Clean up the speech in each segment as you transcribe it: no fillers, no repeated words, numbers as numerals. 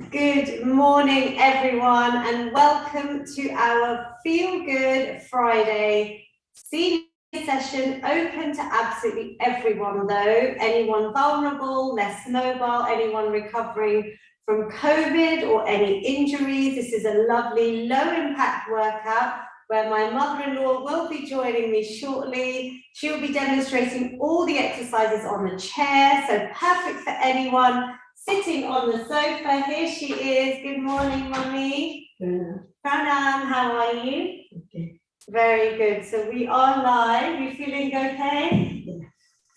Good morning, everyone, and welcome to our Feel Good Friday senior session, open to absolutely everyone though, anyone vulnerable, less mobile, anyone recovering from COVID or any injuries. This is a lovely low-impact workout where my mother-in-law will be joining me shortly. She'll be demonstrating all the exercises on the chair, so perfect for anyone sitting on the sofa. Here she is. Good morning, Mummy. Yeah. Pranam, how are you? Okay. Very good. So we are live. You feeling okay? Yeah.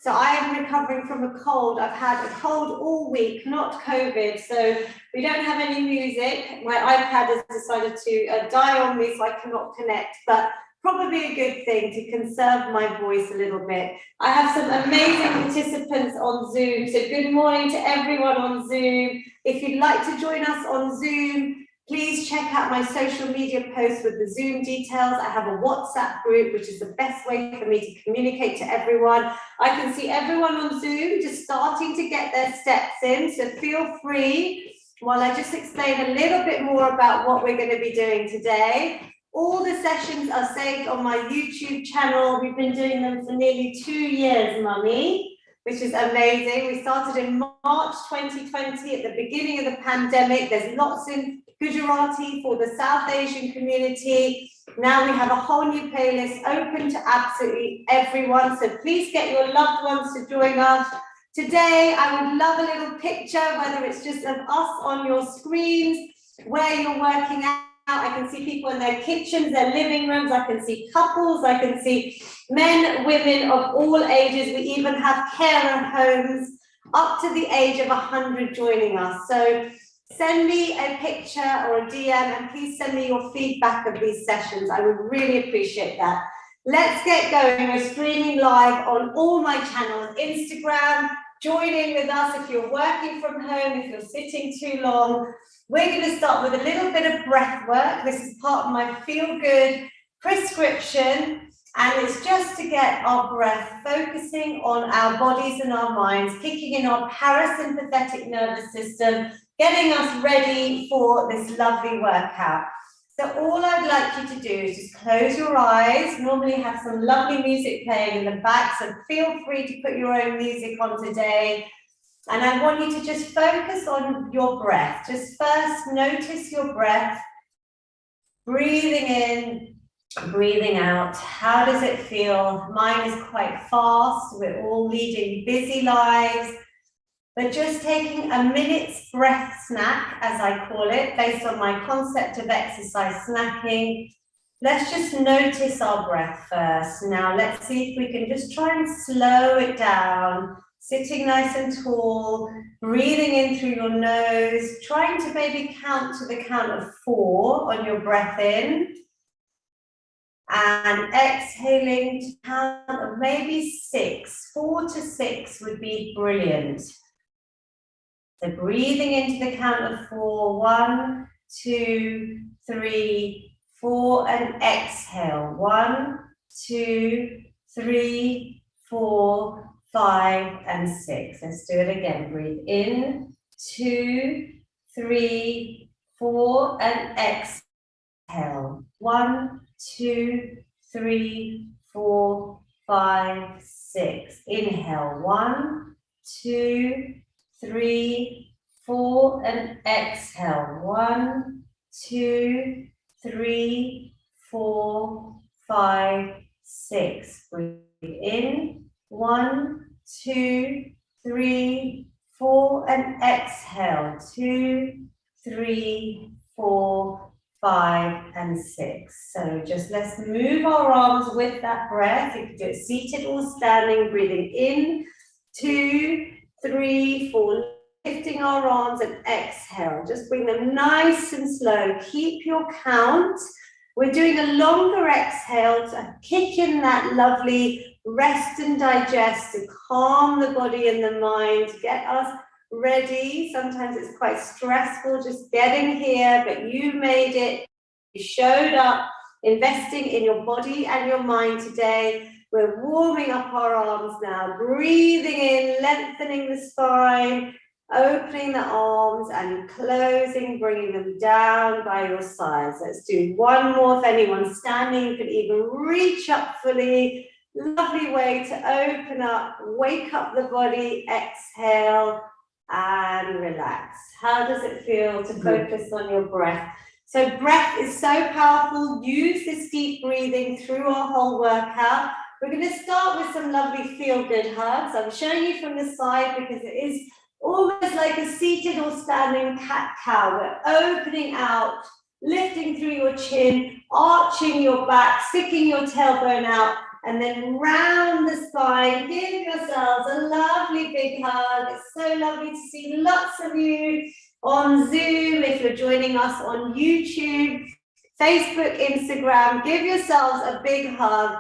So I am recovering from a cold. I've had a cold all week, not COVID. So we don't have any music. My iPad has decided to die on me, so I cannot connect. But probably a good thing to conserve my voice a little bit. I have some amazing participants on Zoom. So good morning to everyone on Zoom. If you'd like to join us on Zoom, please check out my social media posts with the Zoom details. I have a WhatsApp group, which is the best way for me to communicate to everyone. I can see everyone on Zoom just starting to get their steps in. So feel free while I just explain a little bit more about what we're going to be doing today. All the sessions are saved on my YouTube channel. We've been doing them for nearly 2 years, Mummy, which is amazing. We started in March 2020 at the beginning of the pandemic. There's lots in Gujarati for the South Asian community. Now we have a whole new playlist open to absolutely everyone. So please get your loved ones to join us. Today, I would love a little picture, whether it's just of us on your screens, where you're working out. I can see people in their kitchens, their living rooms. I can see couples. I can see men, women of all ages. We even have carer homes up to the age of 100 joining us. So send me a picture or a DM and please send me your feedback of these sessions. I would really appreciate that. Let's get going. We're streaming live on all my channels, Instagram. Join in with us if you're working from home, if you're sitting too long. We're going to start with a little bit of breath work. This is part of my Feel Good prescription, and it's just to get our breath focusing on our bodies and our minds, kicking in our parasympathetic nervous system, getting us ready for this lovely workout. So all I'd like you to do is just close your eyes. Normally have some lovely music playing in the back, so feel free to put your own music on today. And I want you to just focus on your breath. Just first notice your breath. Breathing in, breathing out. How does it feel? Mine is quite fast. We're all leading busy lives. But just taking a minute's breath snack, as I call it, based on my concept of exercise snacking. Let's just notice our breath first. Now let's see if we can just try and slow it down. Sitting nice and tall, breathing in through your nose, trying to maybe count to the count of 4 on your breath in. And exhaling to count of maybe 6. 4 to 6 would be brilliant. So breathing into the count of 4, 1, 2, 3, 4, and exhale. 1, 2, 3, 4, 5, and 6. Let's do it again. Breathe in, 2, 3, 4, and exhale. 1, 2, 3, 4, 5, 6. Inhale. 1, 2, 3, 4, and exhale. 1, 2, 3, 4, 5, 6. Breathe in. 1, 2, 3, 4, and exhale. 2, 3, 4, 5, and 6. So just let's move our arms with that breath. You can do it seated or standing. Breathing in. 2, 3, 4, lifting our arms, and exhale. Just bring them nice and slow. Keep your count. We're doing a longer exhale to kick in that lovely rest and digest, to calm the body and the mind, to get us ready. Sometimes it's quite stressful just getting here, but you made it. You showed up, investing in your body and your mind today. We're warming up our arms now, breathing in, lengthening the spine, opening the arms and closing, bringing them down by your sides. Let's do one more. If anyone's standing, you can even reach up fully. Lovely way to open up, wake up the body, exhale and relax. How does it feel to focus on your breath? So breath is so powerful. Use this deep breathing through our whole workout. We're going to start with some lovely feel-good hugs. I'm showing you from the side because it is almost like a seated or standing cat-cow. We're opening out, lifting through your chin, arching your back, sticking your tailbone out, and then round the spine. Give yourselves a lovely big hug. It's so lovely to see lots of you on Zoom. If you're joining us on YouTube, Facebook, Instagram, give yourselves a big hug.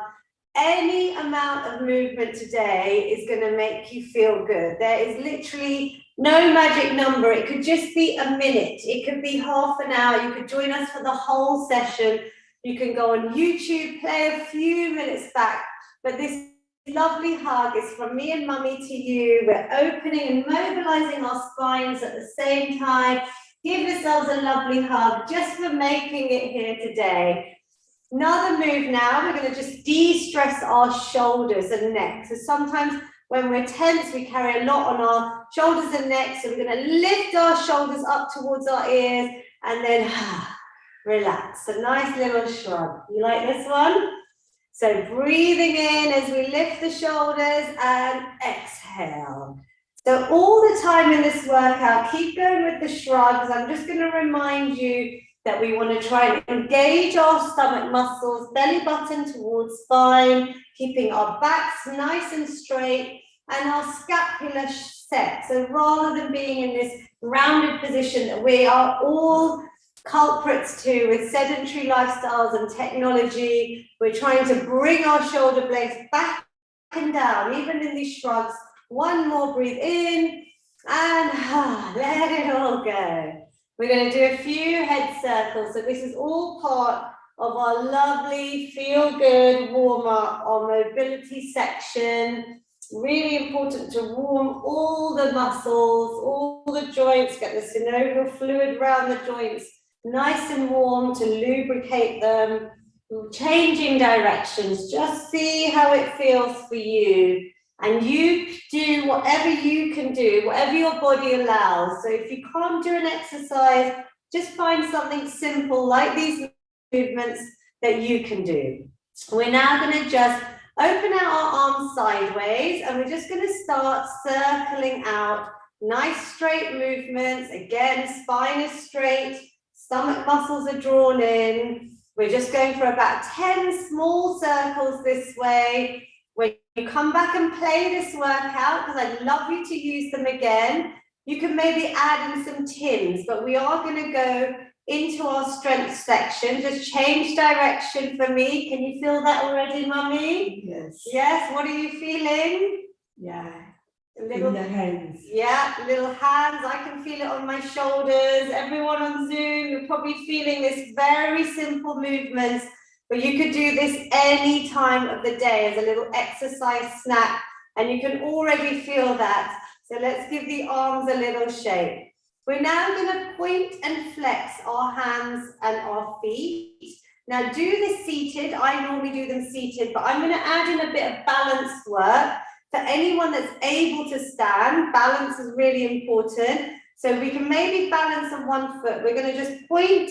Any amount of movement today is going to make you feel good. There is literally no magic number. It could just be a minute. It could be half an hour. You could join us for the whole session. You can go on YouTube, play a few minutes back. But this lovely hug is from me and Mummy to you. We're opening and mobilizing our spines at the same time. Give yourselves a lovely hug just for making it here today. Another move now, we're going to just de-stress our shoulders and neck. So sometimes when we're tense, we carry a lot on our shoulders and neck. So we're going to lift our shoulders up towards our ears and then relax. A nice little shrug. You like this one? So breathing in as we lift the shoulders and exhale. So all the time in this workout, keep going with the shrugs. I'm just going to remind you that we want to try and engage our stomach muscles, belly button towards spine, keeping our backs nice and straight and our scapula set. So rather than being in this rounded position that we are all culprits to with sedentary lifestyles and technology, we're trying to bring our shoulder blades back and down, even in these shrugs. One more, breathe in and let it all go. We're going to do a few head circles. So this is all part of our lovely feel-good warm-up, our mobility section. Really important to warm all the muscles, all the joints, get the synovial fluid around the joints nice and warm to lubricate them. Changing directions, just see how it feels for you. And you do whatever you can do, whatever your body allows. So if you can't do an exercise, just find something simple like these movements that you can do. We're now going to just open out our arms sideways and we're just going to start circling out. Nice straight movements. Again, spine is straight, stomach muscles are drawn in. We're just going for about 10 small circles this way. When you come back and play this workout, because I'd love you to use them again, you can maybe add in some tins, but we are going to go into our strength section. Just change direction for me. Can you feel that already, Mummy? Yes. Yes, what are you feeling? Yeah. Little, in the hands. Yeah, little hands. I can feel it on my shoulders. Everyone on Zoom, you're probably feeling this very simple movements. But you could do this any time of the day as a little exercise snack, and you can already feel that. So let's give the arms a little shake. We're now going to point and flex our hands and our feet. Now do this seated. I normally do them seated, but I'm going to add in a bit of balance work. For anyone that's able to stand, balance is really important. So we can maybe balance on one foot. We're going to just point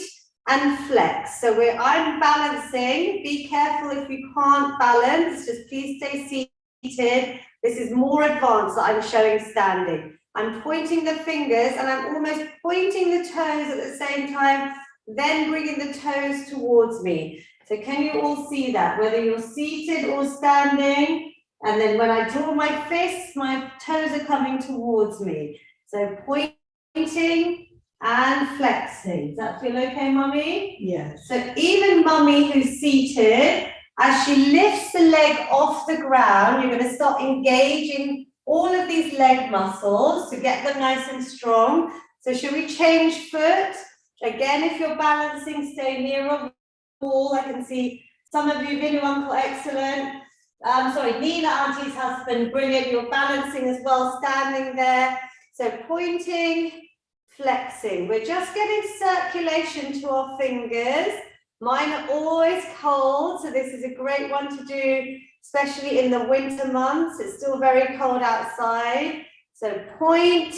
and flex. So I'm balancing. Be careful if you can't balance, just please stay seated. This is more advanced that I'm showing standing. I'm pointing the fingers and I'm almost pointing the toes at the same time, then bringing the toes towards me. So can you all see that, whether you're seated or standing? And then when I draw my fists, my toes are coming towards me. So pointing and flexing. Does that feel okay, Mummy? Yes. So even Mummy who's seated, as she lifts the leg off the ground, you're going to start engaging all of these leg muscles to get them nice and strong. So should we change foot? Again, if you're balancing, stay near a wall. I can see some of you, Vinu Uncle, excellent. Sorry, Nina Auntie's husband, brilliant. You're balancing as well, standing there. So pointing, flexing. We're just getting circulation to our fingers. Mine are always cold, so this is a great one to do, especially in the winter months. It's still very cold outside. So point,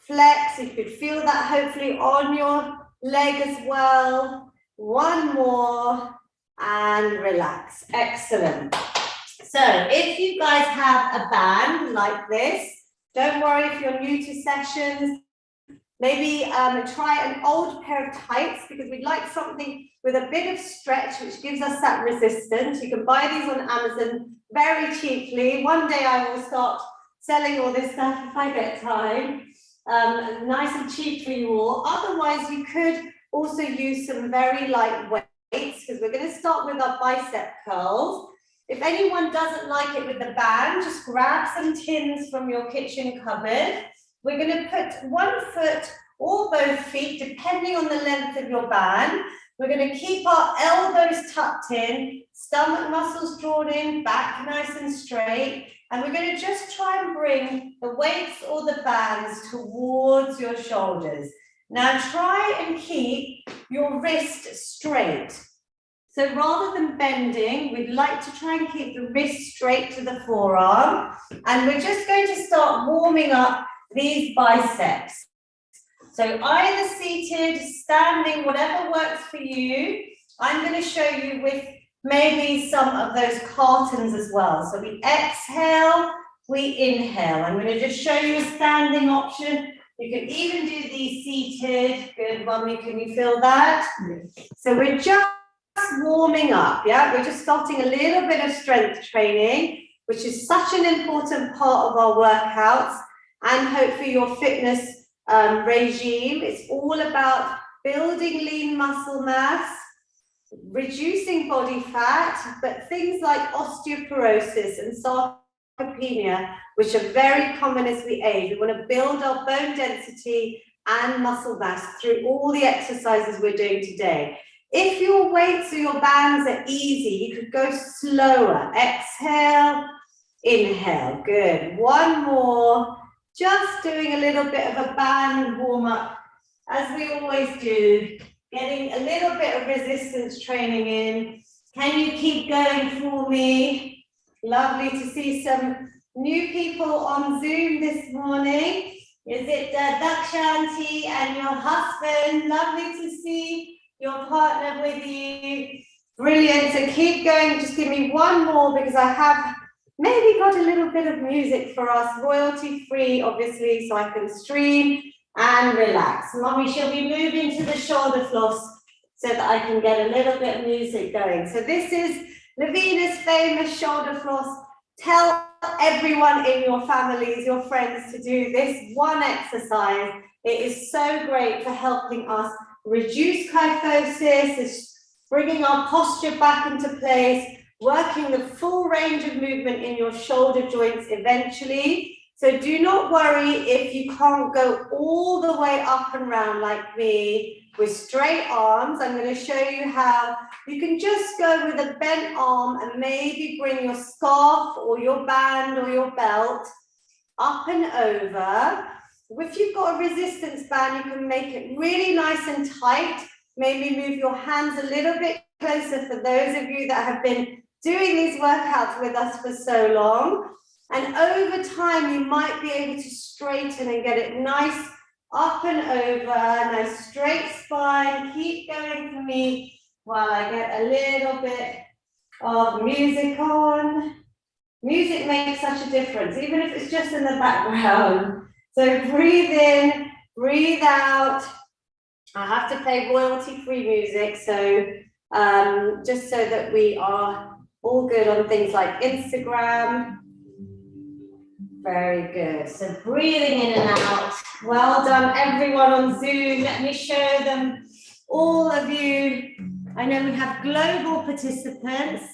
flex. You could feel that hopefully on your leg as well. One more and relax. Excellent. So if you guys have a band like this, don't worry if you're new to sessions. Maybe try an old pair of tights, because we'd like something with a bit of stretch, which gives us that resistance. You can buy these on Amazon very cheaply. One day I will start selling all this stuff if I get time. Nice and cheap for you all. Otherwise, you could also use some very light weights, because we're going to start with our bicep curls. If anyone doesn't like it with the band, just grab some tins from your kitchen cupboard. We're going to put one foot or both feet, depending on the length of your band. We're going to keep our elbows tucked in, stomach muscles drawn in, back nice and straight. And we're going to just try and bring the weights or the bands towards your shoulders. Now try and keep your wrist straight. So rather than bending, we'd like to try and keep the wrist straight to the forearm. And we're just going to start warming up these biceps. So either seated, standing, whatever works for you. I'm going to show you with maybe some of those cartons as well. So we exhale, we inhale. I'm going to just show you a standing option. You can even do these seated. Good, Mummy, can you feel that? Yes. So we're just warming up, yeah? We're just starting a little bit of strength training, which is such an important part of our workouts and hopefully your fitness regime. It's all about building lean muscle mass, reducing body fat, but things like osteoporosis and sarcopenia, which are very common as we age. We want to build our bone density and muscle mass through all the exercises we're doing today. If your weights or your bands are easy, you could go slower. Exhale, inhale. Good. One more. Just doing a little bit of a band warm-up, as we always do. Getting a little bit of resistance training in. Can you keep going for me? Lovely to see some new people on Zoom this morning. Is it Dakshanti and your husband? Lovely to see your partner with you. Brilliant. So keep going. Just give me one more, because I have maybe got a little bit of music for us, royalty-free, obviously, so I can stream and relax. Mommy, shall we move into the shoulder floss so that I can get a little bit of music going? So this is Lavina's famous shoulder floss. Tell everyone in your families, your friends, to do this one exercise. It is so great for helping us reduce kyphosis, it's bringing our posture back into place, working the full range of movement in your shoulder joints eventually. So do not worry if you can't go all the way up and round like me with straight arms. I'm going to show you how you can just go with a bent arm and maybe bring your scarf or your band or your belt up and over. If you've got a resistance band, you can make it really nice and tight. Maybe move your hands a little bit closer for those of you that have been doing these workouts with us for so long. And over time, you might be able to straighten and get it nice up and over, nice straight spine. Keep going for me while I get a little bit of music on. Music makes such a difference, even if it's just in the background. So breathe in, breathe out. I have to play royalty-free music, so just so that we are all good on things like Instagram. Very good. So breathing in and out. Well done, everyone on Zoom. Let me show them, all of you. I know we have global participants.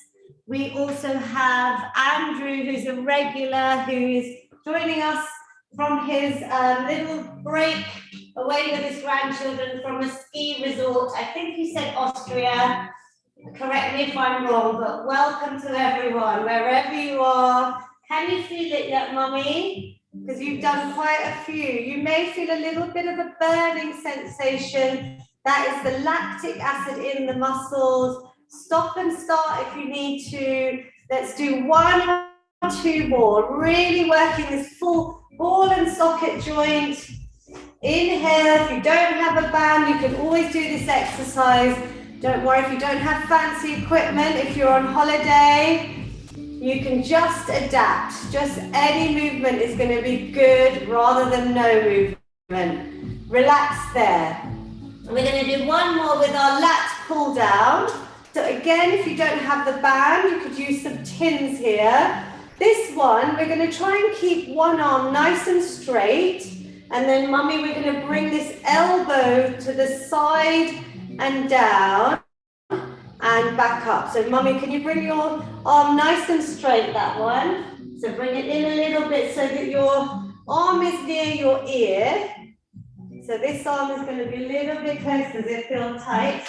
We also have Andrew, who's a regular, who is joining us from his little break away with his grandchildren from a ski resort. I think he said Austria. Correct me if I'm wrong, but welcome to everyone, wherever you are. Can you feel it yet, Mummy? because you've done quite a few. You may feel a little bit of a burning sensation. That is the lactic acid in the muscles. Stop and start if you need to. Let's do 1 or 2 more. Really working this full ball and socket joint. Inhale. If you don't have a band, you can always do this exercise. Don't worry if you don't have fancy equipment. If you're on holiday, you can just adapt. Just any movement is going to be good rather than no movement. Relax there. We're going to do 1 more with our lat pull down. So again, if you don't have the band, you could use some tins here. This one, we're going to try and keep one arm nice and straight. And then, mummy, we're going to bring this elbow to the side and down and back up. So, mummy, can you bring your arm nice and straight, that one? So bring it in a little bit so that your arm is near your ear. So this arm is going to be a little bit close. Does it feel tight?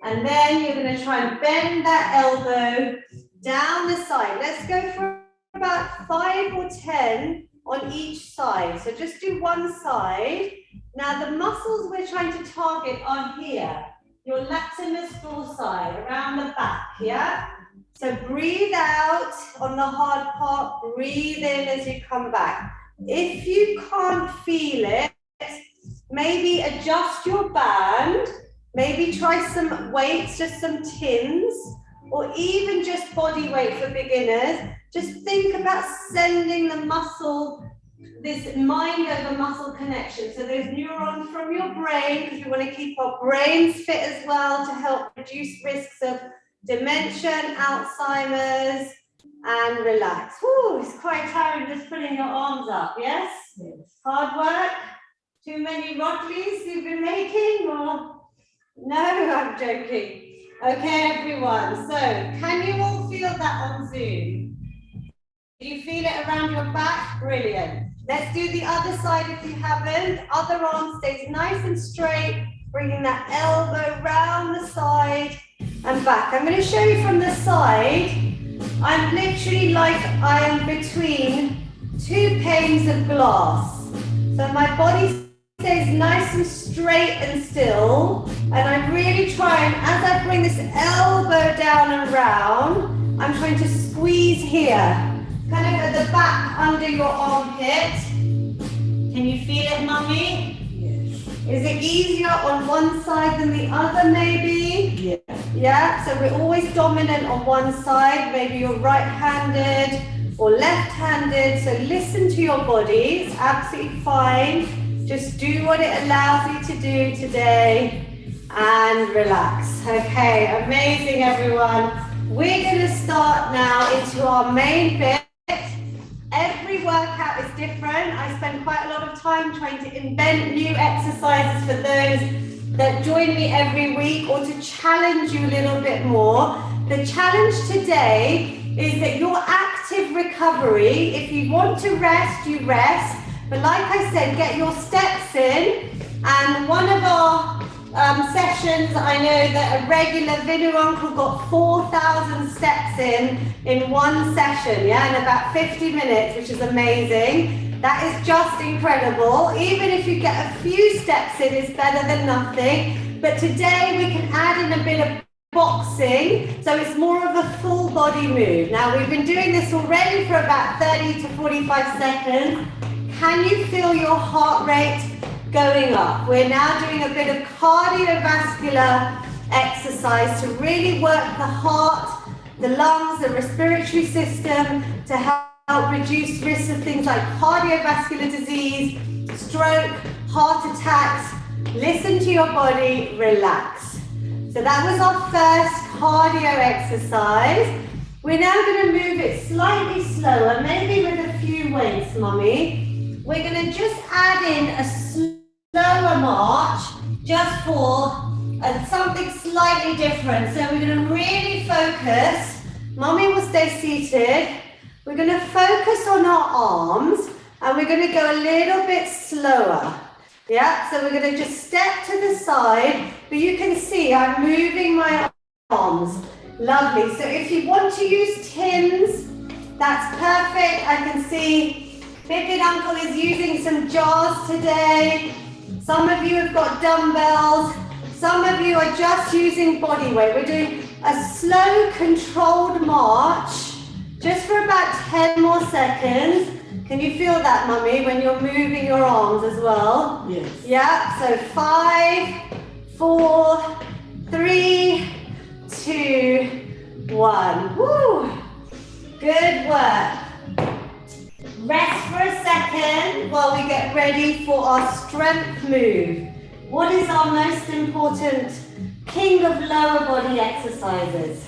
And then you're going to try and bend that elbow down the side. Let's go for about 5 or 10 on each side. So just do one side. Now the muscles we're trying to target are here. Your latissimus dorsi, around the back, yeah? So breathe out on the hard part, breathe in as you come back. If you can't feel it, maybe adjust your band, maybe try some weights, just some tins, or even just body weight for beginners. Just think about sending the muscle, this mind over muscle connection. So those neurons from your brain, because we want to keep our brains fit as well to help reduce risks of dementia, Alzheimer's, and relax. Whew, it's quite tiring just putting your arms up, yes? Yes. Hard work? Too many Rodleys you've been making, or? No, I'm joking. Okay, everyone. So, can you all feel that on Zoom? Do you feel it around your back? Brilliant. Let's do the other side if you haven't. Other arm stays nice and straight, bringing that elbow round the side and back. I'm going to show you from the side. I'm literally like I am between 2 panes of glass. So my body stays nice and straight and still. And I really try, and as I bring this elbow down and round, I'm trying to squeeze here. Kind of at the back under your armpit. Can you feel it, mummy? Yes. Is it easier on one side than the other, maybe? Yeah. Yeah, so we're always dominant on one side. Maybe you're right-handed or left-handed. So listen to your body. It's absolutely fine. Just do what it allows you to do today and relax. Okay, amazing, everyone. We're going to start now into our main bit. Every workout is different. I spend quite a lot of time trying to invent new exercises for those that join me every week or to challenge you a little bit more. The challenge today is that your active recovery, if you want to rest, you rest. But like I said, get your steps in. And one of our sessions, I know that a regular Vinu uncle got 4,000 steps in one session, yeah, in about 50 minutes, which is amazing. That is just incredible. Even if you get a few steps in, it's better than nothing. But today we can add in a bit of boxing, so it's more of a full body move. Now we've been doing this already for about 30 to 45 seconds. Can you feel your heart rate going up? We're now doing a bit of cardiovascular exercise to really work the heart, the lungs, the respiratory system to help reduce risks of things like cardiovascular disease, stroke, heart attacks. Listen to your body, relax. So that was our first cardio exercise. We're now going to move it slightly slower, maybe with a few weights, mummy. We're going to just add in a slower march just for something slightly different. So we're going to really focus. Mummy will stay seated. We're going to focus on our arms and we're going to go a little bit slower. Yeah, so we're going to just step to the side, but you can see I'm moving my arms. Lovely. So if you want to use tins, that's perfect. I can see Big Uncle is using some jars today. Some of you have got dumbbells. Some of you are just using body weight. We're doing a slow, controlled march, just for about 10 more seconds. Can you feel that, Mummy, when you're moving your arms as well? Yes. Yeah, so 5, 4, 3, 2, 1. Woo! Good work. Rest for a second while we get ready for our strength move. What is our most important king of lower body exercises?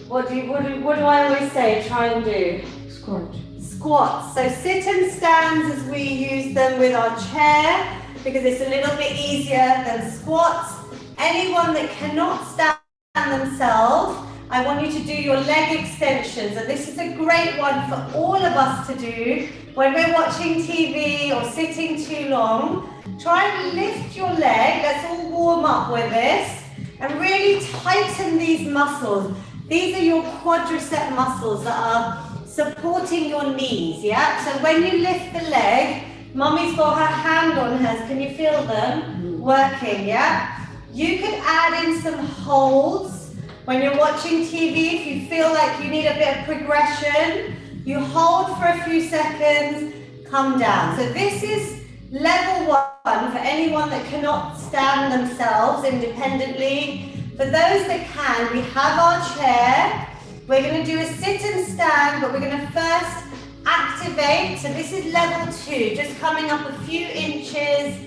What do I always say? Try and do. Squat. Squats. So sit and stands as we use them with our chair, because it's a little bit easier than squats. Anyone that cannot stand themselves, I want you to do your leg extensions, and this is a great one for all of us to do when we're watching TV or sitting too long. Try and lift your leg. Let's all warm up with this and really tighten these muscles. These are your quadricep muscles that are supporting your knees, yeah? So when you lift the leg, Mummy's got her hand on hers. Can you feel them working, yeah? You could add in some holds. When you're watching TV, if you feel like you need a bit of progression, you hold for a few seconds, come down. So this is level 1 for anyone that cannot stand themselves independently. For those that can, we have our chair. We're going to do a sit and stand, but we're going to first activate. So this is level 2, just coming up a few inches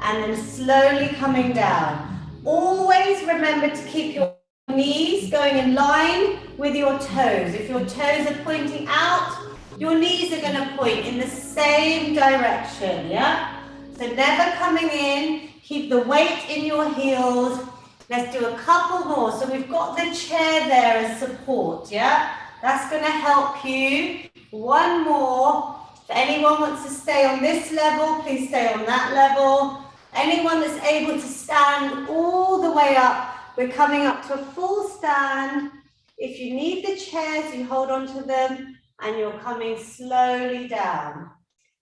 and then slowly coming down. Always remember to keep your knees going in line with your toes. If your toes are pointing out, your knees are going to point in the same direction, yeah? So never coming in, keep the weight in your heels. Let's do a couple more. So we've got the chair there as support, yeah? That's going to help you. One more. If anyone wants to stay on this level, please stay on that level. Anyone that's able to stand all the way up, we're coming up to a full stand. If you need the chairs, you hold on to them and you're coming slowly down.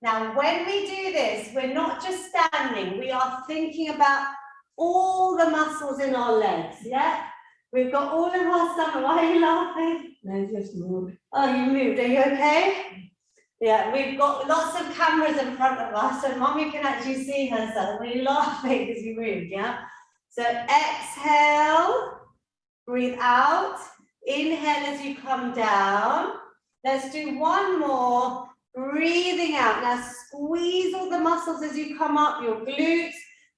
Now, when we do this, we're not just standing, we are thinking about all the muscles in our legs, yeah? We've got all of our stomach. Why are you laughing? I just moved. Oh, you moved. Are you okay? Yeah, we've got lots of cameras in front of us, so Mommy can actually see herself. We're laughing because you moved, yeah? So exhale, breathe out, inhale as you come down. Let's do one more, breathing out. Now squeeze all the muscles as you come up, your glutes,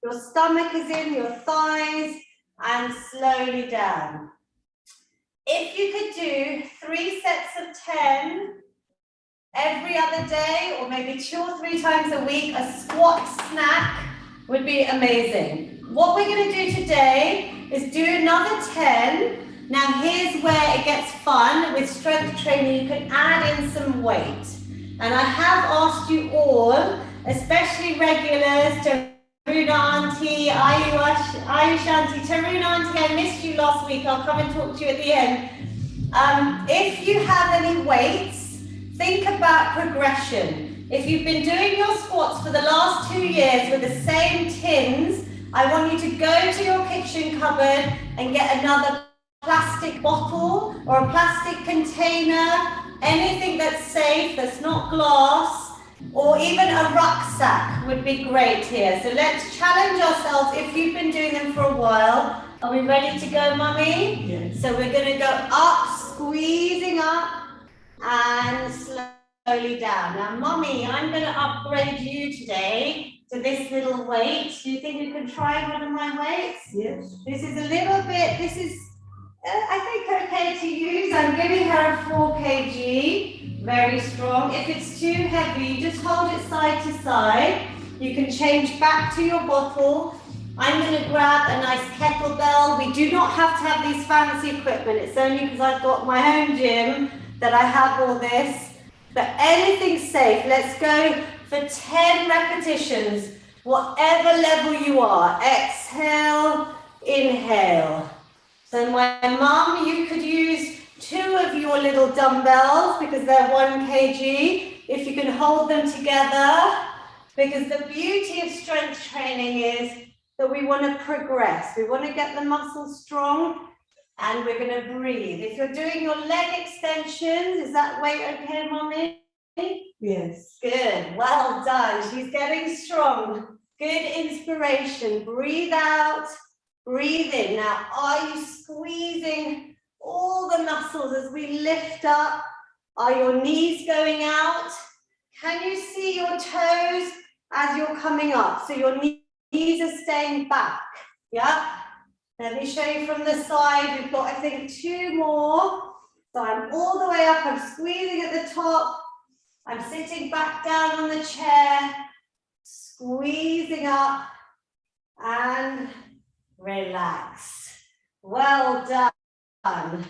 your stomach is in, your thighs, and slowly down. If you could do 3 sets of 10 every other day, or maybe 2 or 3 times a week, a squat snack would be amazing. What we're going to do today is do another 10. Now here's where it gets fun. With strength training, you can add in some weight. And I have asked you all, especially regulars, Taruna Auntie, Ayush Auntie, Taruna Auntie, I missed you last week. I'll come and talk to you at the end. If you have any weights, think about progression. If you've been doing your squats for the last 2 years with the same tins, I want you to go to your kitchen cupboard and get another plastic bottle or a plastic container, anything that's safe, that's not glass, or even a rucksack would be great here. So let's challenge ourselves if you've been doing them for a while. Are we ready to go, Mummy? Yes. So we're going to go up, squeezing up, and slowly down. Now, Mummy, I'm going to upgrade you today to this little weight. Do you think you can try one of my weights? Yes. This is a little bit, this is, I think, okay to use. I'm giving her a 4 kg, very strong. If it's too heavy, you just hold it side to side. You can change back to your bottle. I'm going to grab a nice kettlebell. We do not have to have these fancy equipment. It's only because I've got my home gym that I have all this. But anything safe. Let's go for 10 repetitions, whatever level you are. Exhale, inhale. So my mum, you could use 2 of your little dumbbells because they're 1 kg. if you can hold them together, because the beauty of strength training is that we want to progress. We want to get the muscles strong, and we're going to breathe. If you're doing your leg extensions, is that weight okay, Mommy? Yes. Good, well done. She's getting strong. Good inspiration. Breathe out, breathe in. Now, are you squeezing all the muscles as we lift up? Are your knees going out? Can you see your toes as you're coming up? So your knees are staying back. Yeah? Let me show you from the side. We've got, I think, 2 more. So I'm all the way up. I'm squeezing at the top. I'm sitting back down on the chair, squeezing up, and relax. Well done.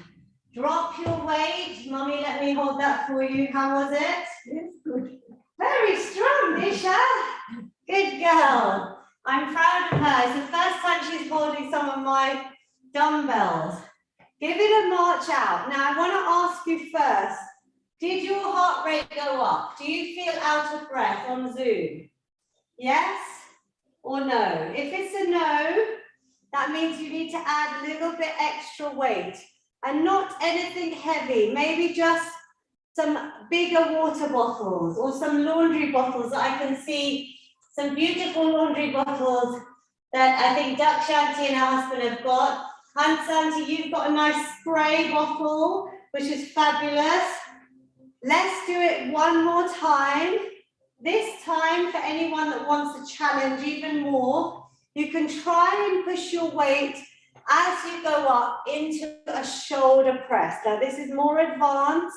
Drop your weight. Mommy, let me hold that for you. How was it? Yes, good. Very strong, Nisha. Good girl. I'm proud of her. It's the first time she's holding some of my dumbbells. Give it a march out. Now, I want to ask you first, did your heart rate go up? Do you feel out of breath on Zoom? Yes or no? If it's a no, that means you need to add a little bit extra weight and not anything heavy, maybe just some bigger water bottles or some laundry bottles that I can see, some beautiful laundry bottles that I think Duck Shanti and her husband have got. Hans Santi, you've got a nice spray bottle, which is fabulous. Let's do it one more time. This time, for anyone that wants to challenge even more, you can try and push your weight as you go up into a shoulder press. Now, this is more advanced.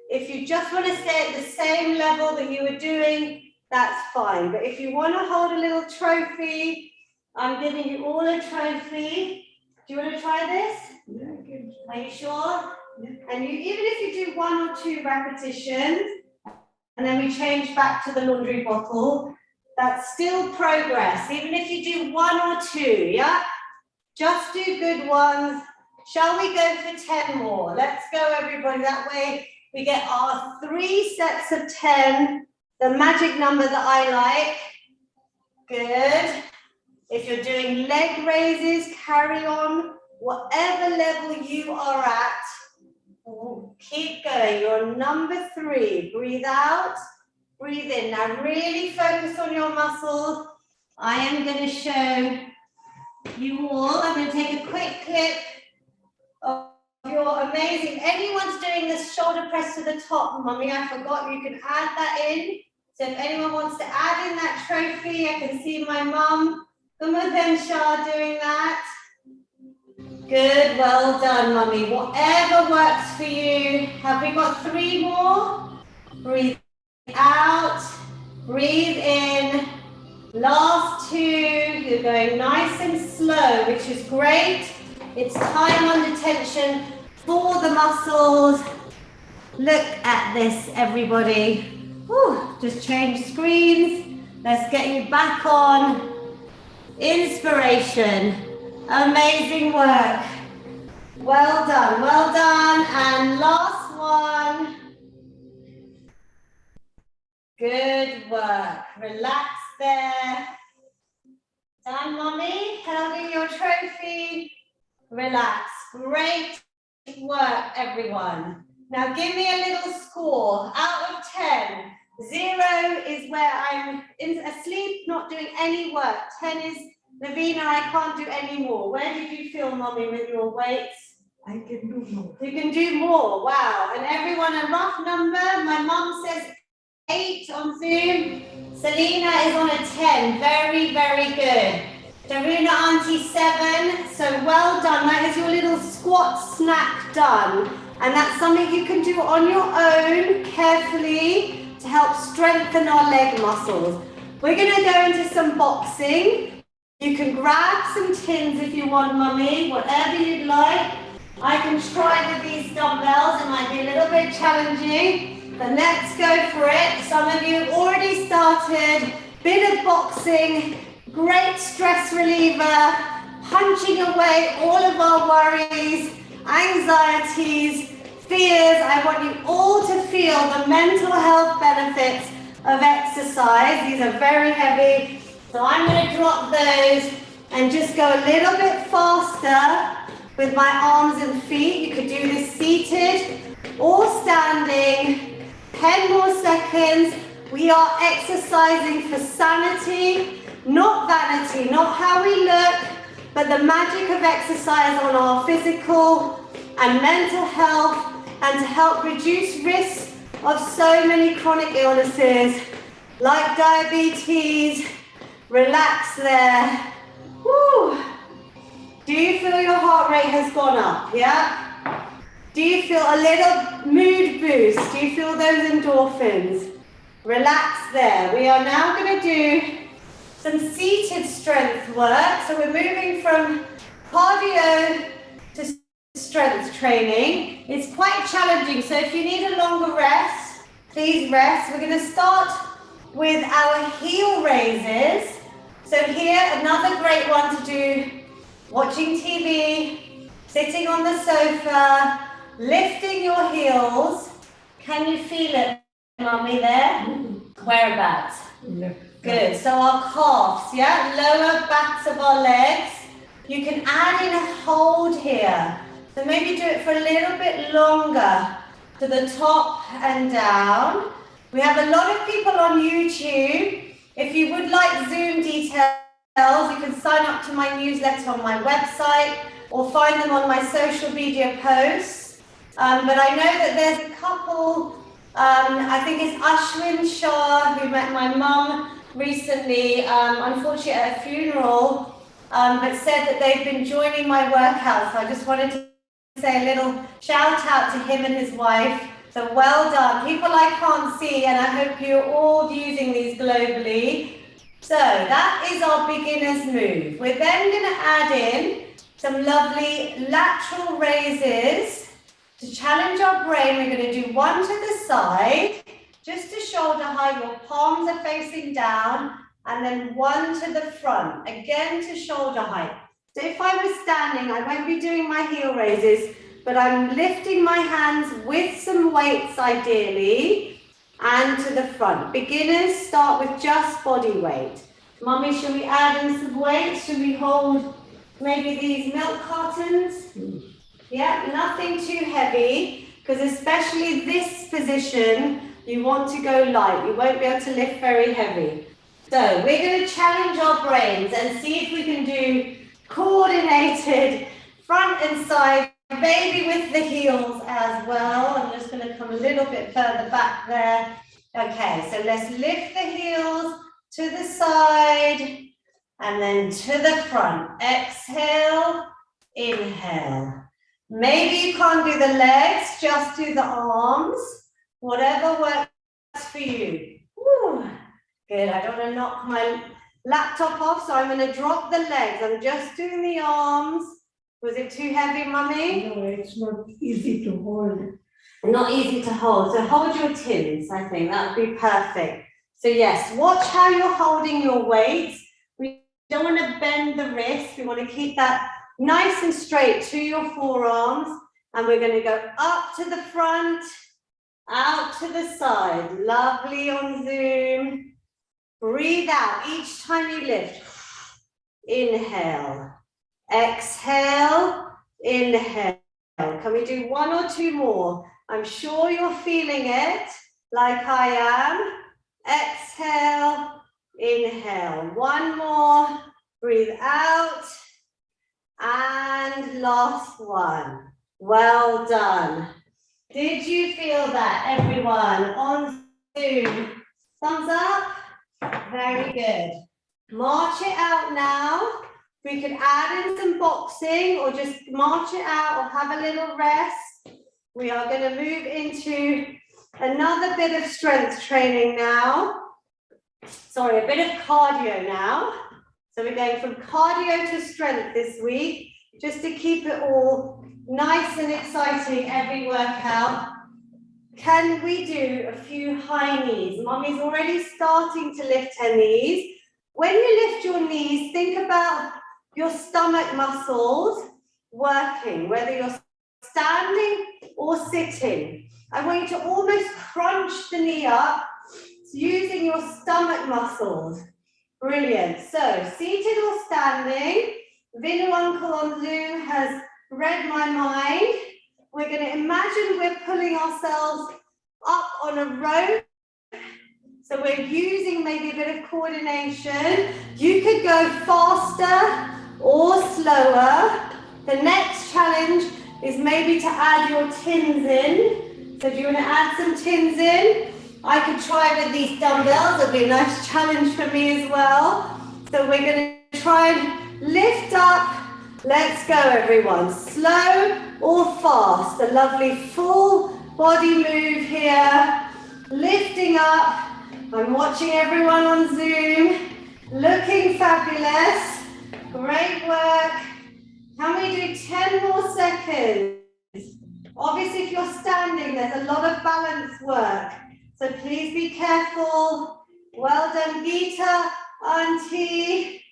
If you just want to stay at the same level that you were doing, that's fine. But if you want to hold a little trophy, I'm giving you all a trophy. Do you want to try this? Yeah, good. Are you sure? Yeah. And you, even if you do 1 or 2 repetitions, and then we change back to the laundry bottle, that's still progress. Even if you do 1 or 2, yeah? Just do good ones. Shall we go for 10 more? Let's go, everybody. That way we get our 3 sets of 10, the magic number that I like. Good. If you're doing leg raises, carry on. Whatever level you are at, keep going. You're number 3. Breathe out, breathe in. Now really focus on your muscles. I am going to show you all. I'm going to take a quick clip of your amazing. Anyone's doing this shoulder press to the top, Mummy, I forgot. You can add that in. So if anyone wants to add in that trophy, I can see my mum, Umadhen Shah, doing that. Good, well done, Mummy. Whatever works for you. Have we got 3 more? Breathe out, breathe in. Last 2, you're going nice and slow, which is great. It's time under tension for the muscles. Look at this, everybody. Whew, just change screens. Let's get you back on. Inspiration. Amazing work. Well done, well done. And last one. Good work. Relax there. Done, Mommy. Holding your trophy. Relax. Great work, everyone. Now give me a little score. Out of 10. 0 is where I'm asleep, not doing any work. 10 is, Lavina, I can't do any more. Where did you feel, Mommy, with your weights? I can do more. You can do more. Wow. And everyone, a rough number. My mum says 8 on Zoom. Selena is on a 10. Very, very good. Daruna Auntie 7. So well done. That is your little squat snack done. And that's something you can do on your own, carefully, to help strengthen our leg muscles. We're going to go into some boxing. You can grab some tins if you want, Mummy, whatever you'd like. I can try with these dumbbells. It might be a little bit challenging, but let's go for it. Some of you have already started. Bit of boxing, great stress reliever, punching away all of our worries, anxieties, fears. I want you all to feel the mental health benefits of exercise. These are very heavy, so I'm going to drop those and just go a little bit faster with my arms and feet. You could do this seated or standing. 10 more seconds. We are exercising for sanity, not vanity, not how we look, but the magic of exercise on our physical and mental health, and to help reduce risks of so many chronic illnesses like diabetes. Relax there. Woo. Do you feel your heart rate has gone up? Yeah? Do you feel a little mood boost? Do you feel those endorphins? Relax there. We are now going to do some seated strength work. So we're moving from cardio to strength training. It's quite challenging, so if you need a longer rest, please rest. We're going to start with our heel raises. So here, another great one to do, watching TV, sitting on the sofa, lifting your heels. Can you feel it, Mummy, there? Whereabouts? Good. So our calves, yeah, lower backs of our legs. You can add in a hold here. So maybe do it for a little bit longer, to the top and down. We have a lot of people on YouTube. If you would like Zoom details, you can sign up to my newsletter on my website or find them on my social media posts. But I know that there's a couple, I think it's Ashwin Shah, who met my mum recently, unfortunately at a funeral, but said that they've been joining my workout. So I just wanted to say a little shout out to him and his wife. So well done. People I can't see, and I hope you're all using these globally. So that is our beginner's move. We're then going to add in some lovely lateral raises to challenge our brain. We're going to do one to the side, just to shoulder height. Your palms are facing down, and then one to the front, again to shoulder height. So if I was standing, I won't be doing my heel raises, but I'm lifting my hands with some weights ideally, and to the front. Beginners start with just body weight. Mummy, should we add in some weights? Should we hold maybe these milk cartons? Yeah, nothing too heavy, because especially this position, you want to go light. You won't be able to lift very heavy. So we're going to challenge our brains and see if we can do coordinated front and side, maybe with the heels as well. I'm just going to come a little bit further back there. Okay, so let's lift the heels to the side and then to the front. Exhale, inhale. Maybe you can't do the legs, just do the arms. Whatever works for you. Woo. Good, I don't want to knock my laptop off, so I'm going to drop the legs. I'm just doing the arms. Was it too heavy, Mummy? No, it's not easy to hold. Not easy to hold. So hold your tins, I think. That would be perfect. So yes, watch how you're holding your weights. We don't want to bend the wrist. We want to keep that nice and straight to your forearms. And we're going to go up to the front, out to the side. Lovely on Zoom. Breathe out each time you lift. Inhale. Exhale. Inhale. Can we do one or two more? I'm sure you're feeling it, like I am. Exhale. Inhale. One more. Breathe out. And last one. Well done. Did you feel that, everyone? On Zoom. Thumbs up. Very good. March it out now. We could add in some boxing or just march it out or have a little rest. We are going to move into another bit of strength training now. Sorry, a bit of cardio now. So we're going from cardio to strength this week, just to keep it all nice and exciting every workout. Can we do a few high knees? Mommy's already starting to lift her knees. When you lift your knees, think about your stomach muscles working, whether you're standing or sitting. I want you to almost crunch the knee up using your stomach muscles. Brilliant. So seated or standing. Vinu uncle on Zoom has read my mind. We're going to imagine we're pulling ourselves up on a rope. So we're using maybe a bit of coordination. You could go faster or slower. The next challenge is maybe to add your tins in. So do you want to add some tins in? I could try with these dumbbells. It'll be a nice challenge for me as well. So we're going to try and lift up. Let's go, everyone. Slow or fast. A lovely full body move here. Lifting up. I'm watching everyone on Zoom. Looking fabulous. Great work. Can we do 10 more seconds? Obviously, if you're standing, there's a lot of balance work. So please be careful. Well done, Geeta, Auntie,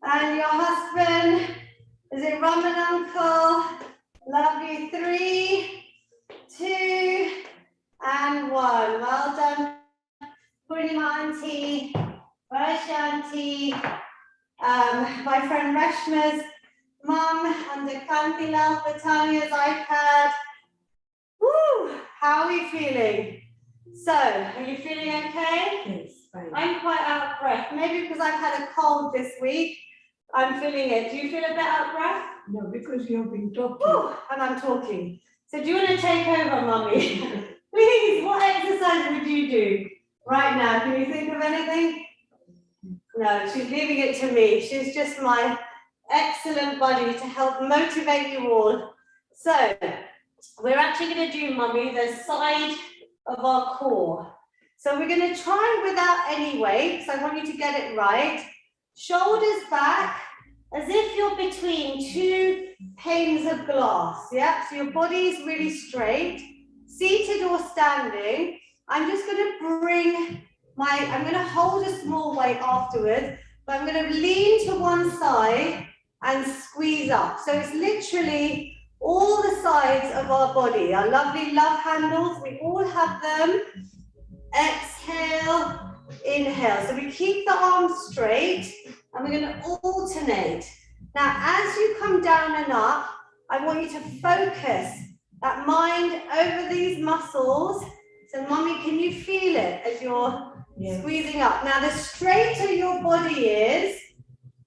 and your husband. Is it Raman Uncle? Love you. 3, 2, and 1. Well done, Purnima Auntie, Rash Auntie, my friend Reshma's mum, and the Kantila, Britannia's iPad. Woo! How are we feeling? So, are you feeling okay? Yes, fine. I'm quite out of breath. Maybe because I've had a cold this week. I'm feeling it. Do you feel a bit out of breath? No, because you've been talking. Woo! And I'm talking. So do you want to take over, Mummy? Please, what exercise would you do right now? Can you think of anything? No, she's leaving it to me. She's just my excellent buddy to help motivate you all. So, we're actually going to do, Mummy, the side of our core. So we're going to try without any weights. I want you to get it right. Shoulders back, as if you're between two panes of glass. Yeah, so your body is really straight. Seated or standing. I'm just going to bring I'm going to hold a small weight afterwards, but I'm going to lean to one side and squeeze up. So it's literally all the sides of our body, our lovely love handles, we all have them. Exhale, inhale. So we keep the arms straight and we're going to alternate. Now, as you come down and up, I want you to focus that mind over these muscles. So, Mummy, can you feel it as you're squeezing up? Now, the straighter your body is,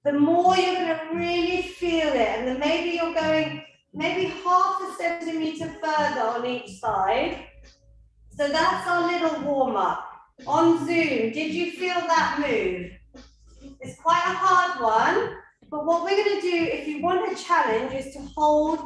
the more you're going to really feel it. And then maybe you're going maybe 0.5 centimeter further on each side. So that's our little warm-up. On Zoom, did you feel that move? It's quite a hard one, but what we're going to do, if you want a challenge, is to hold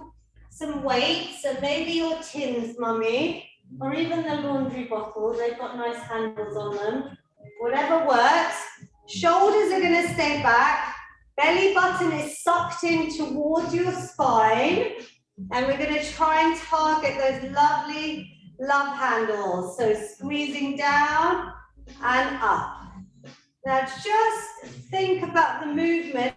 some weights, so maybe your tins, Mummy, or even the laundry bottles, they've got nice handles on them. Whatever works. Shoulders are going to stay back. Belly button is sucked in towards your spine. And we're going to try and target those lovely love handles. So squeezing down and up. Now just think about the movement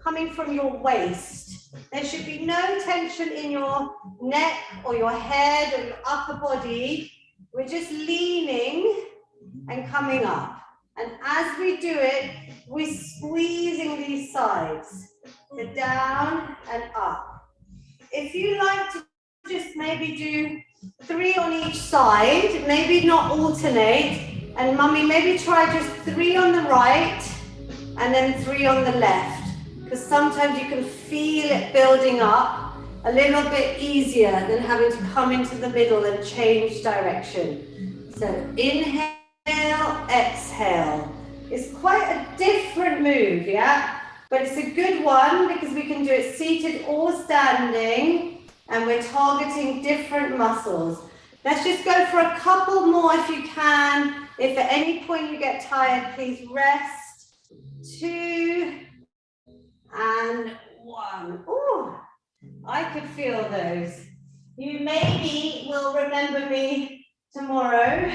coming from your waist. There should be no tension in your neck or your head or your upper body. We're just leaning and coming up. And as we do it, we're squeezing these sides. So down and up. If you like to just maybe do 3 on each side, maybe not alternate, and Mummy, maybe try just 3 on the right and then 3 on the left, because sometimes you can feel it building up a little bit easier than having to come into the middle and change direction. So inhale, exhale. It's quite a different move, yeah? But it's a good one because we can do it seated or standing, and we're targeting different muscles. Let's just go for a couple more if you can. If at any point you get tired, please rest. 2 and 1. Oh, I could feel those. You maybe will remember me tomorrow,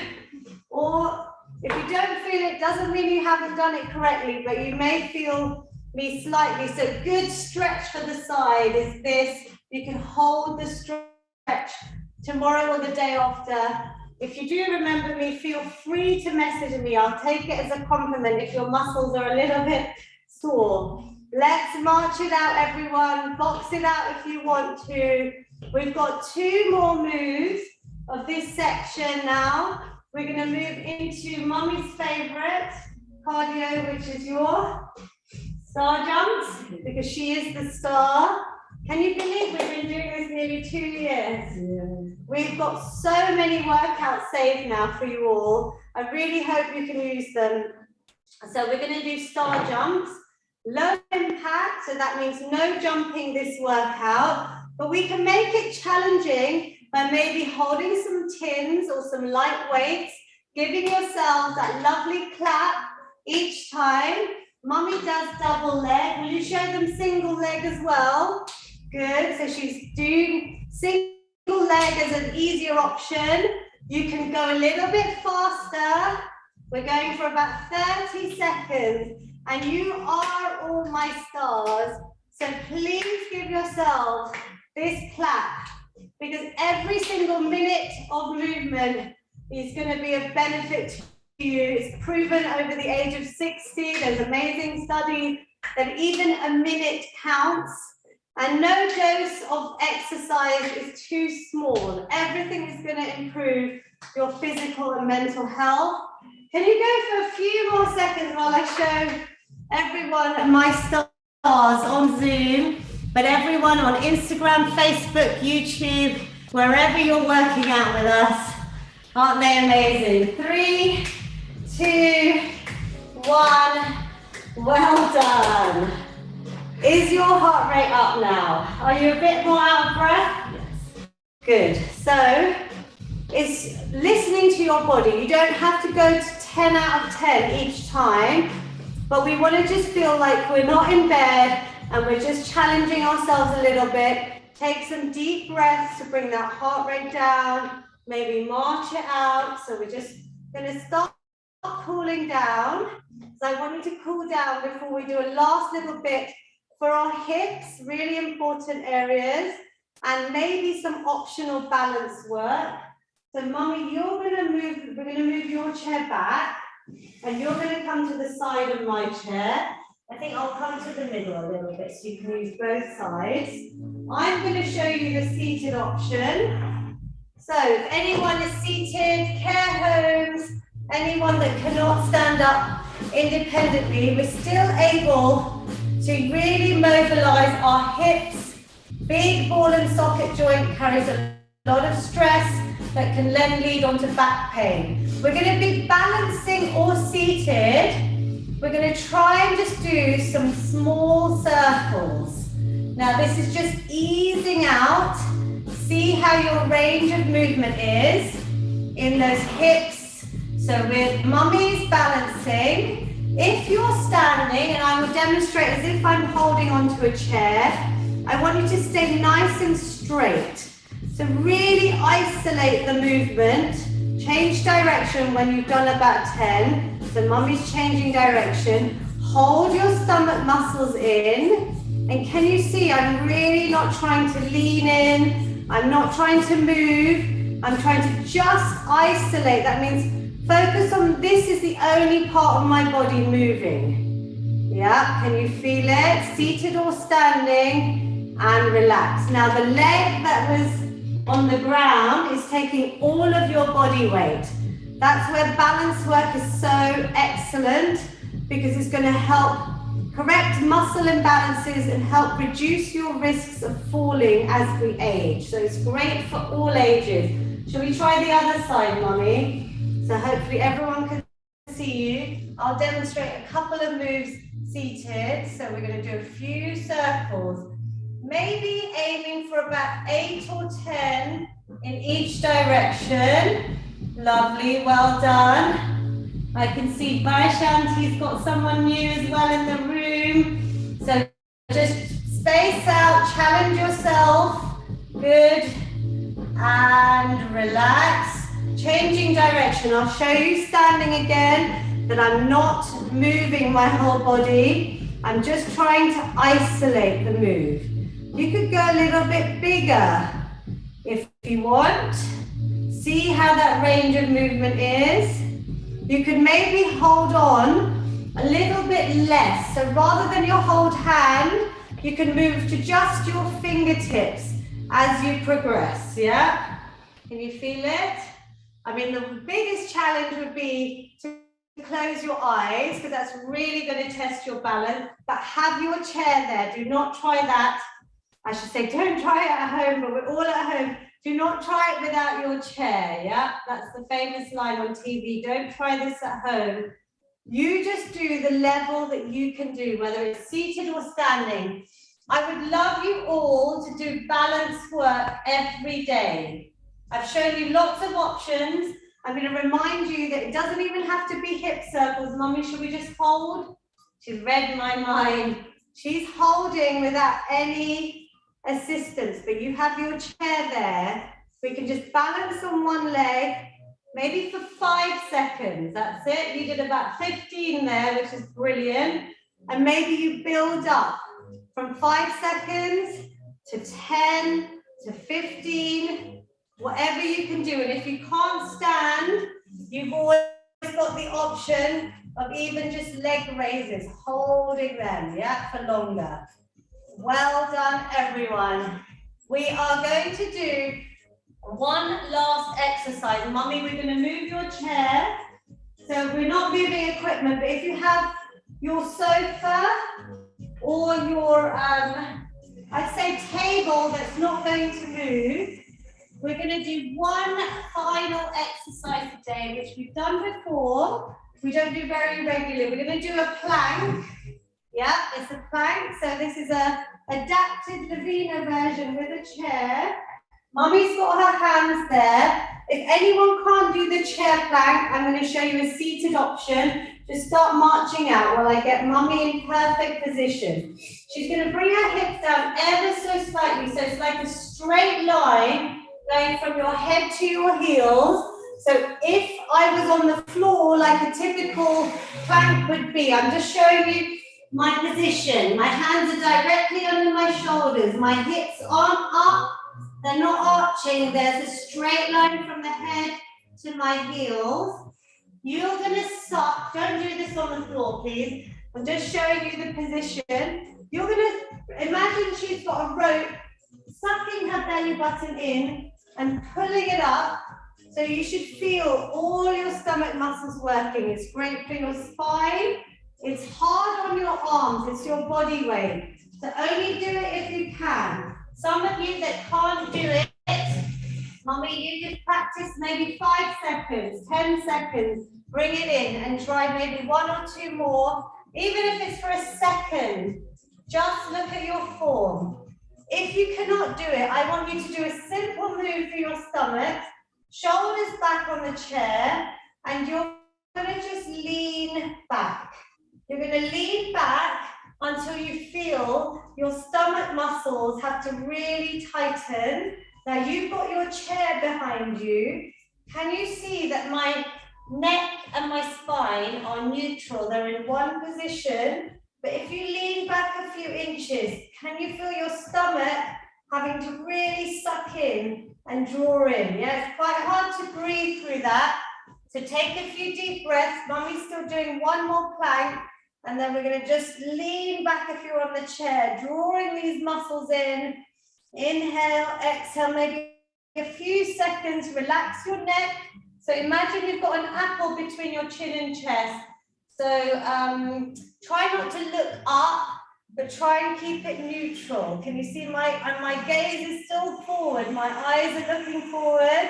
or if you don't feel it, doesn't mean you haven't done it correctly, but you may feel me slightly. So good stretch for the side is this. You can hold the stretch tomorrow or the day after. If you do remember me, feel free to message me. I'll take it as a compliment if your muscles are a little bit sore. Let's march it out, everyone. Box it out if you want to. We've got 2 more moves of this section now. We're going to move into Mummy's favorite cardio, which is your star jumps, because she is the star. Can you believe we've been doing this nearly 2 years? Yeah. We've got so many workouts saved now for you all. I really hope you can use them. So we're going to do star jumps, low impact, so that means no jumping this workout, but we can make it challenging by maybe holding some tins or some light weights, giving yourselves that lovely clap each time. Mummy does double leg. Will you show them single leg as well? Good, so she's doing single leg as an easier option. You can go a little bit faster. We're going for about 30 seconds, and you are all my stars. So please give yourself this clap, because every single minute of movement is going to be of benefit to you. It's proven over the age of 60. There's amazing studies that even a minute counts. And no dose of exercise is too small. Everything is going to improve your physical and mental health. Can you go for a few more seconds while I show everyone my stars on Zoom, but everyone on Instagram, Facebook, YouTube, wherever you're working out with us. Aren't they amazing? 3, 2, 1. Well done. Is your heart rate up now? Are you a bit more out of breath? Yes. Good. So it's listening to your body. You don't have to go to 10 out of 10 each time, but we want to just feel like we're not in bed and we're just challenging ourselves a little bit. Take some deep breaths to bring that heart rate down. Maybe march it out. So we're just going to start cooling down. So I want you to cool down before we do a last little bit for our hips, really important areas, and maybe some optional balance work. So Mummy, we're going to move your chair back, and you're going to come to the side of my chair. I think I'll come to the middle a little bit so you can use both sides. I'm going to show you the seated option. So if anyone is seated, care homes, anyone that cannot stand up independently, we're still able to really mobilize our hips. Big ball and socket joint carries a lot of stress that can then lead on to back pain. We're going to be balancing or seated. We're going to try and just do some small circles. Now this is just easing out. See how your range of movement is in those hips. So with Mummy's balancing. If you're standing, and I will demonstrate as if I'm holding onto a chair, I want you to stay nice and straight. So really isolate the movement, change direction when you've done about 10. So Mummy's changing direction. Hold your stomach muscles in. And can you see I'm really not trying to lean in. I'm not trying to move. I'm trying to just isolate. That means focus on this is the only part of my body moving. Yeah, can you feel it? Seated or standing, and relax. Now the leg that was on the ground is taking all of your body weight. That's where balance work is so excellent, because it's going to help correct muscle imbalances and help reduce your risks of falling as we age. So it's great for all ages. Shall we try the other side, Mummy? So hopefully everyone can see you. I'll demonstrate a couple of moves seated. So we're going to do a few circles. Maybe aiming for about 8 or 10 in each direction. Lovely, well done. I can see Vaishanti's got someone new as well in the room. So just space out, challenge yourself. Good. And relax. Changing direction. I'll show you standing again, that I'm not moving my whole body. I'm just trying to isolate the move. You could go a little bit bigger. if you want. See how that range of movement is. You could maybe hold on a little bit less. So rather than your hold hand, you can move to just your fingertips as you progress, yeah? Can you feel it? I mean, the biggest challenge would be to close your eyes, because that's really going to test your balance, but have your chair there. Do not try that. I should say, don't try it at home, but we're all at home. Do not try it without your chair, yeah? That's the famous line on TV. Don't try this at home. You just do the level that you can do, whether it's seated or standing. I would love you all to do balance work every day. I've shown you lots of options. I'm going to remind you that it doesn't even have to be hip circles. Mummy, should we just hold? She's read my mind. She's holding without any assistance, but you have your chair there. We can just balance on one leg, maybe for 5 seconds. That's it. You did about 15 there, which is brilliant. And maybe you build up from 5 seconds to 10 to 15, whatever you can do. And if you can't stand, you've always got the option of even just leg raises, holding them, yeah, for longer. Well done, everyone. We are going to do one last exercise. Mummy, we're going to move your chair. So we're not moving equipment, but if you have your sofa or your, I'd say table that's not going to move, we're going to do one final exercise today, which we've done before. We don't do very regularly. We're going to do a plank. Yeah, it's a plank. So this is a adapted Lavina version with a chair. Mummy's got her hands there. If anyone can't do the chair plank, I'm going to show you a seated option. Just start marching out while I get Mummy in perfect position. She's going to bring her hips down ever so slightly. So it's like a straight line going from your head to your heels. So if I was on the floor like a typical plank would be, I'm just showing you my position. My hands are directly under my shoulders. My hips aren't up. They're not arching. There's a straight line from the head to my heels. You're going to suck. Don't do this on the floor, please. I'm just showing you the position. You're going to imagine she's got a rope, sucking her belly button in and pulling it up. So you should feel all your stomach muscles working. It's great for your spine. It's hard on your arms. It's your body weight. So only do it if you can. Some of you that can't do it, Mummy, you just practice maybe 5 seconds, 10 seconds. Bring it in and try maybe 1 or 2 more. Even if it's for a second, just look at your form. If you cannot do it, I want you to do a simple move for your stomach. Shoulders back on the chair, and you're going to just lean back. You're going to lean back until you feel your stomach muscles have to really tighten. Now you've got your chair behind you. Can you see that my neck and my spine are neutral? They're in one position. But if you lean back a few inches, can you feel your stomach having to really suck in and draw in? Yeah, it's quite hard to breathe through that. So take a few deep breaths. Mummy's still doing 1 more plank. And then we're going to just lean back if you're on the chair, drawing these muscles in. Inhale, exhale, maybe a few seconds. Relax your neck. So imagine you've got an apple between your chin and chest. So try not to look up, but try and keep it neutral. Can you see my gaze is still forward. My eyes are looking forward.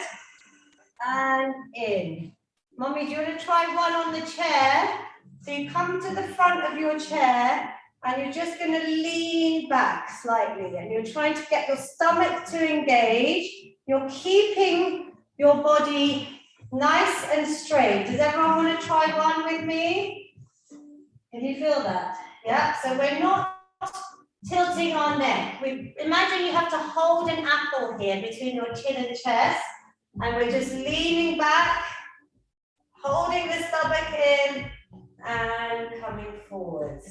And in. Mummy, do you want to try one on the chair? So you come to the front of your chair and you're just going to lean back slightly and you're trying to get your stomach to engage. You're keeping your body nice and straight. Does everyone want to try one with me? Can you feel that? Yeah, so we're not tilting our neck. Imagine you have to hold an apple here between your chin and chest, and we're just leaning back, holding the stomach in, and coming forwards.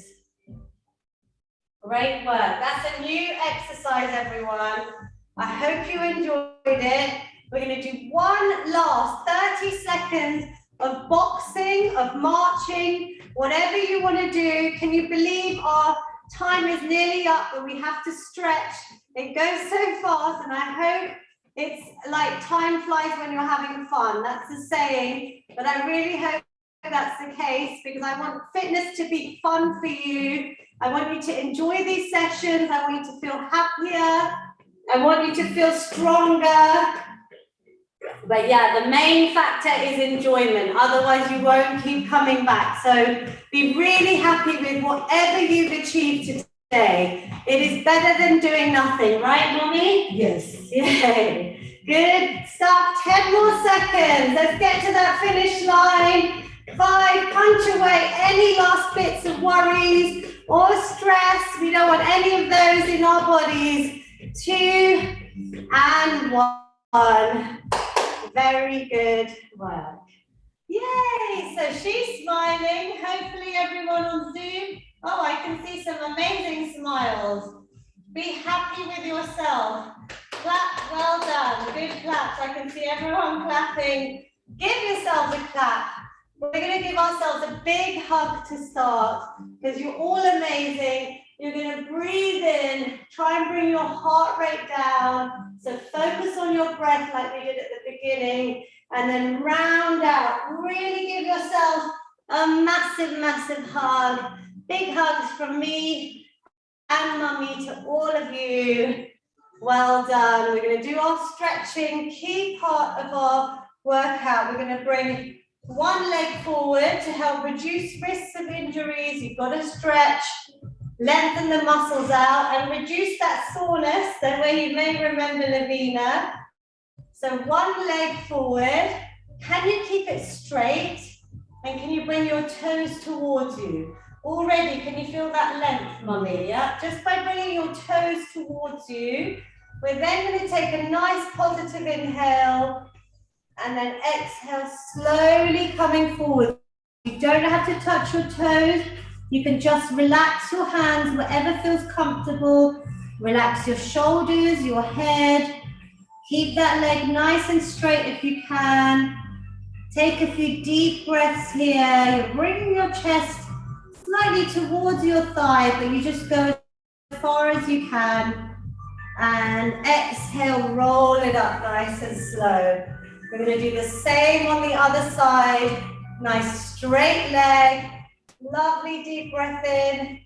Great work. That's a new exercise, everyone. I hope you enjoyed it. We're going to do one last 30 seconds of boxing, of marching, whatever you want to do. Can you believe our time is nearly up, but we have to stretch. It goes so fast, and I hope it's like time flies when you're having fun. That's the saying, but I really hope that's the case, because I want fitness to be fun for you. I want you to enjoy these sessions. I want you to feel happier. I want you to feel stronger. But yeah, the main factor is enjoyment. Otherwise, you won't keep coming back. So be really happy with whatever you've achieved today. It is better than doing nothing, right, Mommy? Yes. Yay. Good stuff. 10 more seconds. Let's get to that finish line. 5, punch away any last bits of worries or stress. We don't want any of those in our bodies. 2 and 1. Very good work. Yay! So she's smiling. Hopefully everyone on Zoom. Oh, I can see some amazing smiles. Be happy with yourself. Clap, well done. Good claps. I can see everyone clapping. Give yourselves a clap. We're going to give ourselves a big hug to start, because you're all amazing. You're going to breathe in, try and bring your heart rate down. So focus on your breath like we did at the beginning, and then round out. Really give yourself a massive, massive hug. Big hugs from me and Mummy to all of you. Well done. We're going to do our stretching, key part of our workout. We're going to bring one leg forward to help reduce risks of injuries. You've got to stretch, lengthen the muscles out, and reduce that soreness. That way you may remember Lavina. So one leg forward. Can you keep it straight? And can you bring your toes towards you? Already, can you feel that length, Mummy? Yeah? Just by bringing your toes towards you. We're then going to take a nice positive inhale. And then exhale, slowly coming forward. You don't have to touch your toes. You can just relax your hands, whatever feels comfortable. Relax your shoulders, your head. Keep that leg nice and straight if you can. Take a few deep breaths here. You're bringing your chest slightly towards your thigh, but you just go as far as you can. And exhale, roll it up nice and slow. We're going to do the same on the other side. Nice straight leg. Lovely deep breath in.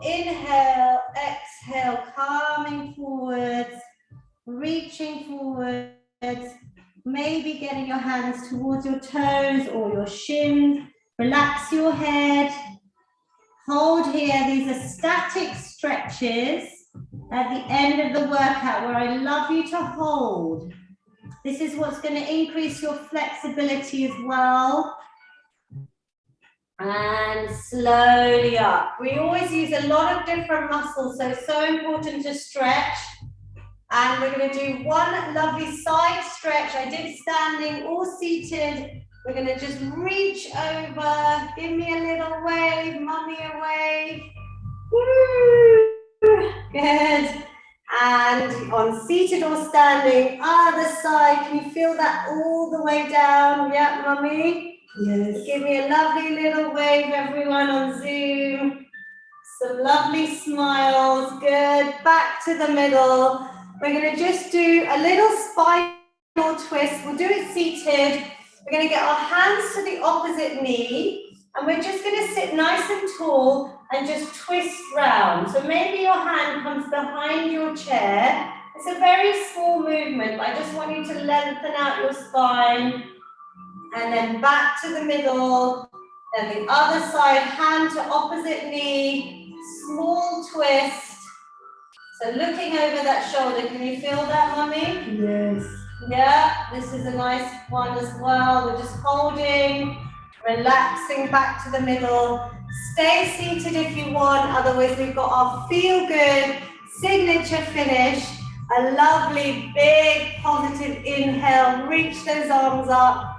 Inhale, exhale, coming forwards, reaching forwards. Maybe getting your hands towards your toes or your shins. Relax your head. Hold here. These are static stretches at the end of the workout where I love you to hold. This is what's going to increase your flexibility as well. And slowly up. We always use a lot of different muscles, so it's so important to stretch. And we're going to do one lovely side stretch. I did standing or seated. We're going to just reach over. Give me a little wave, Mummy a wave. Woo! Good. And on seated or standing, other side. Can you feel that all the way down? Yeah, Mummy? Yes. Give me a lovely little wave, everyone on Zoom. Some lovely smiles. Good. Back to the middle. We're going to just do a little spinal twist. We'll do it seated. We're going to get our hands to the opposite knee. And we're just going to sit nice and tall and just twist round. So maybe your hand comes behind your chair. It's a very small movement, but I just want you to lengthen out your spine. And then back to the middle. Then the other side, hand to opposite knee. Small twist. So looking over that shoulder, can you feel that, Mummy? Yes. Yeah, this is a nice one as well. We're just holding. Relaxing back to the middle. Stay seated if you want, otherwise we've got our FeelGood signature finish. A lovely big positive inhale, reach those arms up.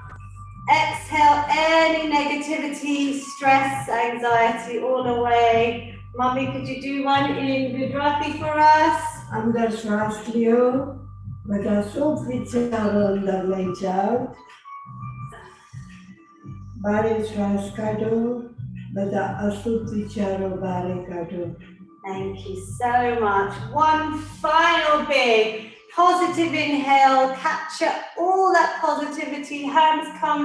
Exhale any negativity, stress, anxiety all away. Mummy, could you do one in Gujarati for us? अंदर श्वास लियो બધા શુભ વિચારો અંદર લઈ જાઓ બારે શ્વાસ કાઢો બધા અશુભ વિચારો બારે કાઢો. Thank you so much. One final big positive inhale. Capture all that positivity. Hands come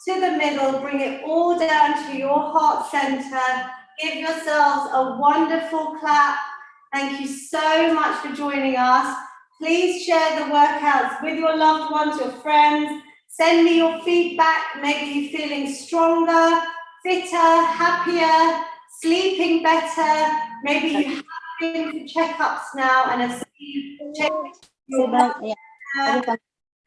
to the middle. Bring it all down to your heart center. Give yourselves a wonderful clap. Thank you so much for joining us. Please share the workouts with your loved ones, your friends. Send me your feedback. Maybe you're feeling stronger, fitter, happier, sleeping better. Maybe you have been for checkups now and have seen your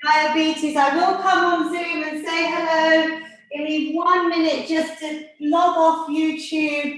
diabetes. I will come on Zoom and say hello. Give me 1 minute just to log off YouTube.